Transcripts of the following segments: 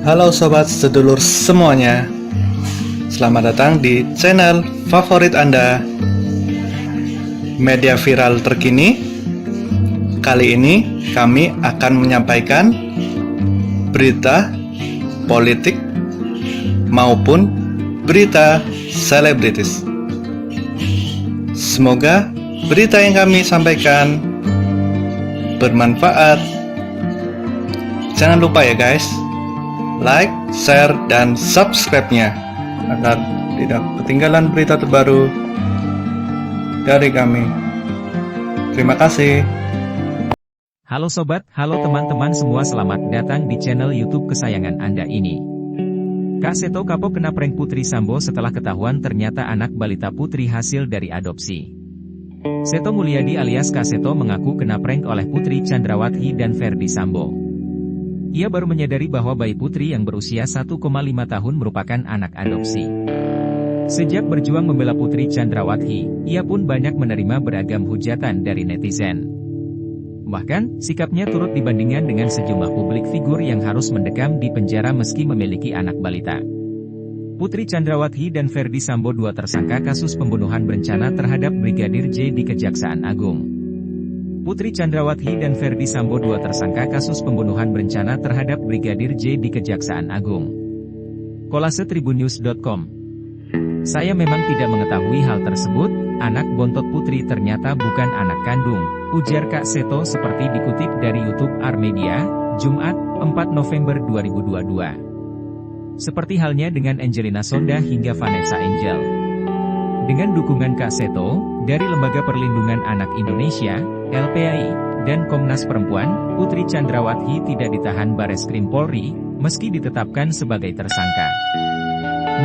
Halo sobat sedulur semuanya, selamat datang di channel favorit Anda, media viral terkini. Kali ini kami akan menyampaikan berita politik maupun berita selebritis. Semoga berita yang kami sampaikan bermanfaat. Jangan lupa ya guys, like, share, dan subscribe-nya agar tidak ketinggalan berita terbaru dari kami. Terima kasih. Halo sobat, halo teman-teman semua, selamat datang di channel YouTube kesayangan Anda ini. Kak Seto kapok kena prank Putri Sambo setelah ketahuan ternyata anak balita Putri hasil dari adopsi. Seto Mulyadi alias Kak Seto mengaku kena prank oleh Putri Chandrawati dan Ferdy Sambo. Ia baru menyadari bahwa bayi Putri yang berusia 1,5 tahun merupakan anak adopsi. Sejak berjuang membela Putri Chandrawati, ia pun banyak menerima beragam hujatan dari netizen. Bahkan, sikapnya turut dibandingkan dengan sejumlah publik figur yang harus mendekam di penjara meski memiliki anak balita. Putri Chandrawati dan Ferdy Sambo, dua tersangka kasus pembunuhan berencana terhadap Brigadir J di Kejaksaan Agung. Putri Chandrawati dan Ferdy Sambo, dua tersangka kasus pembunuhan berencana terhadap Brigadir J di Kejaksaan Agung. Kolase Tribunnews.com. Saya memang tidak mengetahui hal tersebut, anak bontot Putri ternyata bukan anak kandung, ujar Kak Seto seperti dikutip dari YouTube Armedia, Jumat, 4 November 2022. Seperti halnya dengan Angelina Sonda hingga Vanessa Angel. Dengan dukungan Kak Seto, dari Lembaga Perlindungan Anak Indonesia, LPAI, dan Komnas Perempuan, Putri Chandrawati tidak ditahan Bareskrim Polri, meski ditetapkan sebagai tersangka.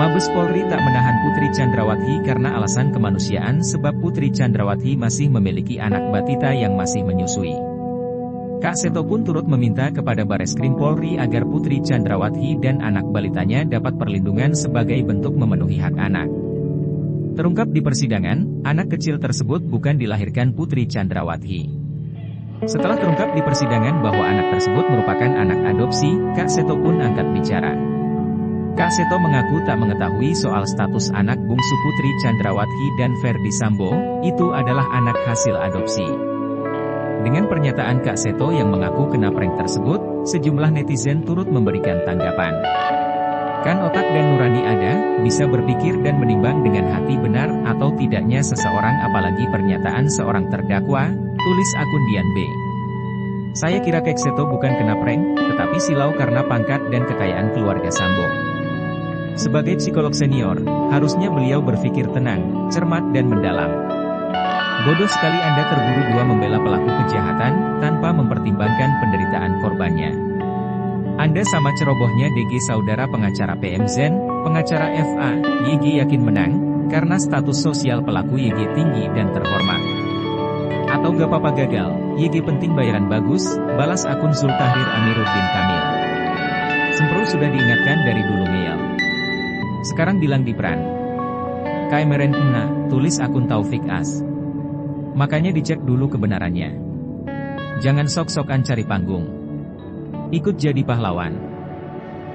Mabes Polri tak menahan Putri Chandrawati karena alasan kemanusiaan sebab Putri Chandrawati masih memiliki anak batita yang masih menyusui. Kak Seto pun turut meminta kepada Bareskrim Polri agar Putri Chandrawati dan anak balitanya dapat perlindungan sebagai bentuk memenuhi hak anak. Terungkap di persidangan, anak kecil tersebut bukan dilahirkan Putri Chandrawati. Setelah terungkap di persidangan bahwa anak tersebut merupakan anak adopsi, Kak Seto pun angkat bicara. Kak Seto mengaku tak mengetahui soal status anak bungsu Putri Chandrawati dan Ferdy Sambo, itu adalah anak hasil adopsi. Dengan pernyataan Kak Seto yang mengaku kena prank tersebut, sejumlah netizen turut memberikan tanggapan. Kan otak dan nurani ada, bisa berpikir dan menimbang dengan hati benar atau tidaknya seseorang, apalagi pernyataan seorang terdakwa, tulis akun Dian B. Saya kira Kak Seto bukan kena prank, tetapi silau karena pangkat dan kekayaan keluarga Sambo. Sebagai psikolog senior, harusnya beliau berpikir tenang, cermat dan mendalam. Bodoh sekali Anda terburu-buru membela pelaku kejahatan, tanpa mempertimbangkan penderitaan korbannya. Anda sama cerobohnya DG saudara pengacara PM Zen, pengacara FA, YG yakin menang, karena status sosial pelaku YG tinggi dan terhormat. Atau gak apa-apa gagal, YG penting bayaran bagus, balas akun Zultahrir Amiruddin Kamil. Sempro sudah diingatkan dari dulu ngeyel. Sekarang bilang diperan. Kaimeren Enga, tulis akun Taufik As. Makanya dicek dulu kebenarannya. Jangan sok-sokan cari panggung. Ikut jadi pahlawan.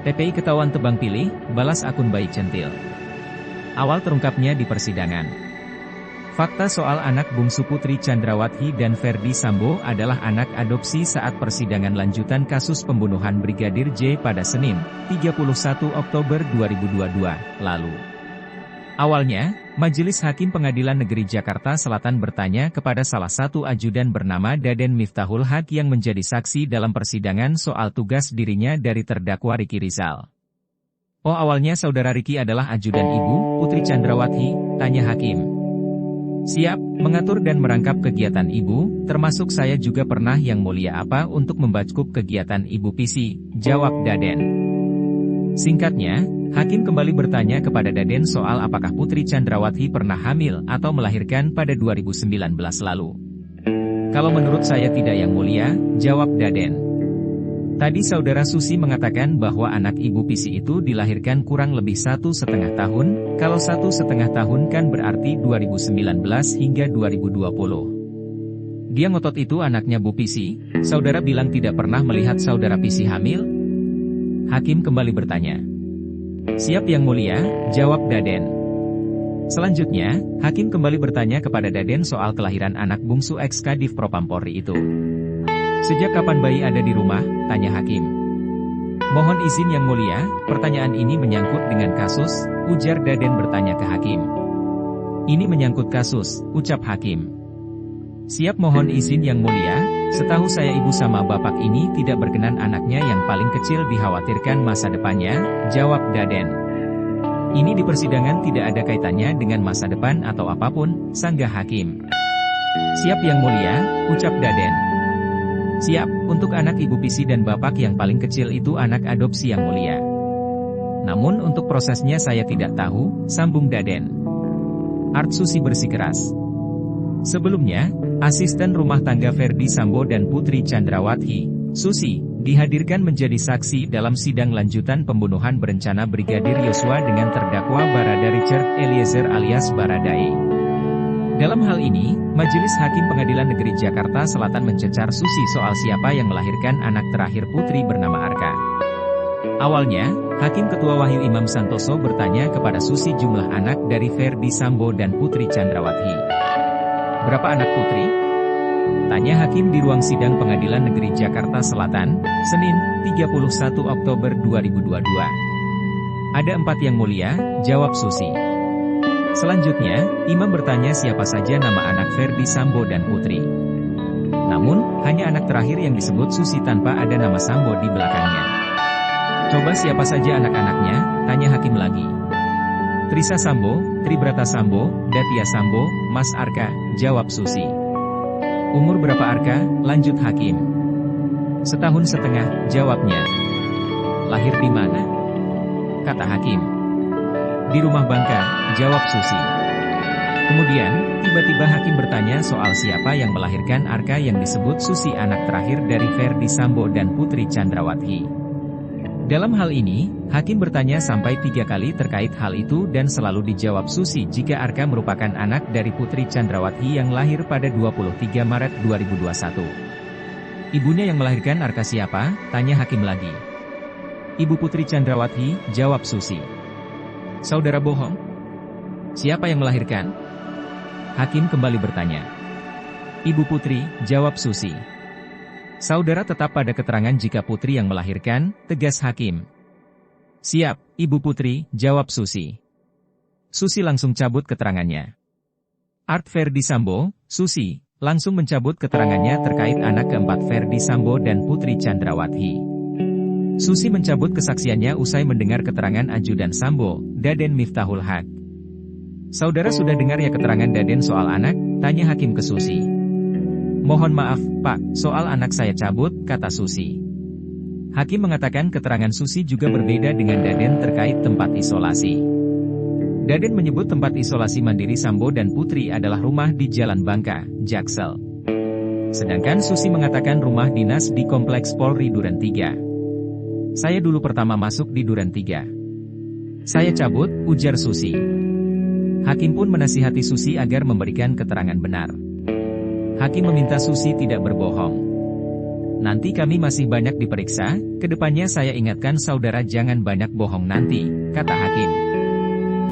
TPI ketahuan tebang pilih, balas akun baik centil. Awal terungkapnya di persidangan. Fakta soal anak bungsu Putri Chandrawati dan Ferdy Sambo adalah anak adopsi saat persidangan lanjutan kasus pembunuhan Brigadir J pada Senin, 31 Oktober 2022, lalu. Awalnya, Majelis Hakim Pengadilan Negeri Jakarta Selatan bertanya kepada salah satu ajudan bernama Daden Miftahul Haq yang menjadi saksi dalam persidangan soal tugas dirinya dari terdakwa Riki Rizal. Oh, awalnya saudara Riki adalah ajudan ibu, Putri Chandrawati, tanya Hakim. Siap, mengatur dan merangkap kegiatan ibu, termasuk saya juga pernah yang mulia apa untuk membacup kegiatan ibu PC, jawab Daden. Singkatnya, Hakim kembali bertanya kepada Daden soal apakah Putri Chandrawati pernah hamil atau melahirkan pada 2019 lalu. Kalau menurut saya tidak yang mulia, jawab Daden. Tadi saudara Susi mengatakan bahwa anak ibu PC itu dilahirkan kurang lebih 1,5 tahun, kalau 1,5 tahun kan berarti 2019 hingga 2020. Dia ngotot itu anaknya Bu PC, saudara bilang tidak pernah melihat saudara PC hamil? Hakim kembali bertanya. Siap Yang Mulia, jawab Daden. Selanjutnya, Hakim kembali bertanya kepada Daden soal kelahiran anak bungsu ex-Kadif Propam Polri itu. Sejak kapan bayi ada di rumah? Tanya Hakim. Mohon izin Yang Mulia, pertanyaan ini menyangkut dengan kasus, ujar Daden bertanya ke Hakim. Ini menyangkut kasus, ucap Hakim. Siap mohon izin Yang Mulia, setahu saya ibu sama bapak ini tidak berkenan anaknya yang paling kecil dikhawatirkan masa depannya, jawab Daden. Ini di persidangan tidak ada kaitannya dengan masa depan atau apapun, sanggah Hakim. Siap Yang Mulia, ucap Daden. Siap, untuk anak Ibu Pisi dan bapak yang paling kecil itu anak adopsi Yang Mulia. Namun untuk prosesnya saya tidak tahu, sambung Daden. Art Susi bersikeras. Sebelumnya, asisten rumah tangga Ferdi Sambo dan Putri Chandrawati, Susi, dihadirkan menjadi saksi dalam sidang lanjutan pembunuhan berencana Brigadir Yosua dengan terdakwa Barada Richard Eliezer alias Baradae. Dalam hal ini, Majelis Hakim Pengadilan Negeri Jakarta Selatan mencecar Susi soal siapa yang melahirkan anak terakhir putri bernama Arka. Awalnya, Hakim Ketua Wahyu Imam Santoso bertanya kepada Susi jumlah anak dari Ferdi Sambo dan Putri Chandrawati. Berapa anak putri? Tanya Hakim di ruang sidang Pengadilan Negeri Jakarta Selatan, Senin, 31 Oktober 2022. Ada 4 Yang Mulia, jawab Susi. Selanjutnya, Imam bertanya siapa saja nama anak Ferdi Sambo dan Putri. Namun, hanya anak terakhir yang disebut Susi tanpa ada nama Sambo di belakangnya. Coba siapa saja anak-anaknya, tanya Hakim lagi. Trisa Sambo, Tribrata Sambo, Datia Sambo, Mas Arka, jawab Susi. Umur berapa Arka? Lanjut Hakim. 1,5 tahun, jawabnya. Lahir di mana? Kata Hakim. Di rumah Bangka, jawab Susi. Kemudian, tiba-tiba Hakim bertanya soal siapa yang melahirkan Arka yang disebut Susi anak terakhir dari Ferdi Sambo dan Putri Chandrawati. Dalam hal ini, Hakim bertanya sampai 3 kali terkait hal itu dan selalu dijawab Susi jika Arka merupakan anak dari Putri Chandrawati yang lahir pada 23 Maret 2021. Ibunya yang melahirkan Arka siapa? Tanya Hakim lagi. Ibu Putri Chandrawati, jawab Susi. Saudara bohong? Siapa yang melahirkan? Hakim kembali bertanya. Ibu Putri, jawab Susi. Saudara tetap pada keterangan jika Putri yang melahirkan, tegas Hakim. Siap, Ibu Putri, jawab Susi. Susi langsung cabut keterangannya. Art Ferdi Sambo, Susi, langsung mencabut keterangannya terkait anak keempat Ferdi Sambo dan Putri Chandrawati. Susi mencabut kesaksiannya usai mendengar keterangan ajudan Sambo, Daden Miftahul Haq. Saudara sudah dengar ya keterangan Daden soal anak? Tanya Hakim ke Susi. Mohon maaf, Pak, soal anak saya cabut, kata Susi. Hakim mengatakan keterangan Susi juga berbeda dengan Daden terkait tempat isolasi. Daden menyebut tempat isolasi mandiri Sambo dan Putri adalah rumah di Jalan Bangka, Jaksel. Sedangkan Susi mengatakan rumah dinas di Kompleks Polri Duren 3. Saya dulu pertama masuk di Duren 3. Saya cabut, ujar Susi. Hakim pun menasihati Susi agar memberikan keterangan benar. Hakim meminta Susi tidak berbohong. Nanti kami masih banyak diperiksa, kedepannya saya ingatkan saudara jangan banyak bohong nanti, kata Hakim.